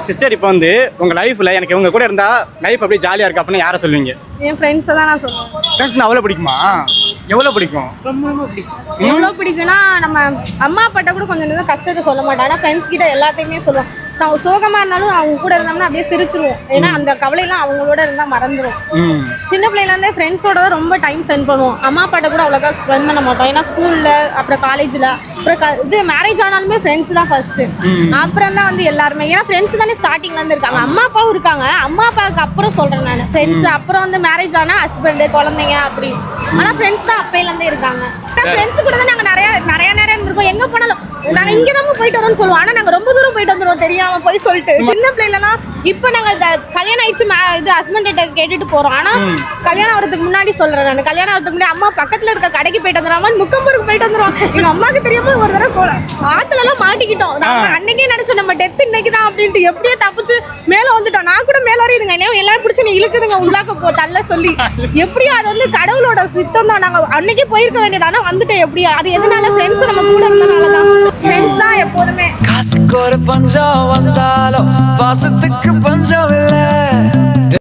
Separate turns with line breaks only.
Sister இப்போ வந்து உங்க லைஃப்ல எனக்கு இவங்க கூட இருந்தா லைஃப் அப்படியே ஜாலியா இருக்கு அப்படின்னு யாரை சொல்லுவீங்க?
என் ஃப்ரெண்ட்ஸை தான் நான் சொல்லுவேன்.
ஃப்ரெண்ட்ஸ்னா அவ்வளோ பிடிக்குமா? எவ்வளோ பிடிக்கும்?
ரொம்ப ரொம்ப பிடிக்கும். எவ்வளோ பிடிக்கும்னா நம்ம அம்மா அப்பாட்ட கூட கொஞ்சம் நேரம் கஷ்டத்தை சொல்ல மாட்டோம். ஆனால் ஃப்ரெண்ட்ஸ் கிட்ட எல்லாத்தையுமே சொல்லுவோம். சோகமாக இருந்தாலும் அவங்க கூட இருந்தோம்னா அப்படியே சிரிச்சிருவோம். ஏன்னா அந்த கவலையெல்லாம் அவங்களோட இருந்தால் மறந்துடும். சின்ன பிள்ளையிலேருந்தே ஃப்ரெண்ட்ஸோட ரொம்ப டைம் ஸ்பெண்ட் பண்ணுவோம். அம்மா அப்பாட்ட கூட அவ்வளோக்கா ஸ்பெண்ட் பண்ண மாட்டோம். ஏன்னா ஸ்கூலில் அப்புறம் காலேஜில் அப்புறம் இது மேரேஜ் ஆனாலுமே ஃப்ரெண்ட்ஸ் தான் ஃபர்ஸ்ட்டு. அப்புறம் தான் வந்து எல்லாருமே. ஏன்னா ஃப்ரெண்ட்ஸ் தானே ஸ்டார்டிங்லேருந்து இருக்காங்க. அம்மா அப்பாவும் இருக்காங்க. அம்மா அப்பாவுக்கு அப்புறம் சொல்கிறேன் நான் ஃப்ரெண்ட்ஸ். அப்புறம் வந்து மேரேஜ் ஆனால் ஹஸ்பண்டு குழந்தைங்க அப்படி. ஆனால் ஃப்ரெண்ட்ஸ் தான் அப்பையிலேருந்தே இருக்காங்க. ஃப்ரெண்ட்ஸ் கூட தான் நாங்கள் நிறைய நேரம் இருந்திருக்கோம். எங்கே போனாலும் நாங்கள் இங்கே தான் போயிட்டு வரோம்னு சொல்லுவோம். ஆனால் நாங்கள் ரொம்ப தூரம் போயிட்டு வந்துடுவோம் தெரியாமல் போய் சொல்லிட்டு. சின்ன பிள்ளைலனா இப்போ நாங்கள் கல்யாணம் ஆயிடுச்சு இது ஹஸ்பண்ட் கிட்ட கேட்டுட்டு போகிறோம். ஆனால் கல்யாணம் ஆகிறதுக்கு முன்னாடி சொல்கிறேன் நான். கல்யாணம் ஆகிறதுக்கு முன்னாடி அம்மா பக்கத்தில் இருக்க கடைக்கு போயிட்டு வந்துடுவாங்க. முக்கம்பூருக்கு போயிட்டு வந்துடுவோம். எங்கள் அம்மாவுக்கு தெரியாமல் ஒரு தடவை ஆற்றுலலாம் மாட்டிக்கிட்டோம். நாங்கள் அன்னைக்கே நினச்சோம் நம்ம டெத் இன்னைக்கு தான் அப்படின்ட்டு. எப்படியோ தப்பிச்சு மேலே வந்துட்டோம். நான் கூட மேலே வரையுதுங்க. என்ன எல்லாம் பிடிச்சி நீ இழுக்குதுங்க உள்ளாக்க போட்டல்ல சொல்லி. எப்படியோ அது வந்து கடவுளோட சித்தம் தான். நாங்கள் அன்னைக்கே போயிருக்க வேண்டியது. ஆனால் வந்துட்டோம். எப்படியோ அது எதனால ஃப்ரெண்ட்ஸ் நம்ம கூட இருந்தனால தான். ஃப்ரெண்ட்ஸ் தான் எப்போதுமே.
காசுக்கு ஒரு பஞ்சம் வந்தாலும் பாசத்துக்கு பஞ்சம் இல்லை.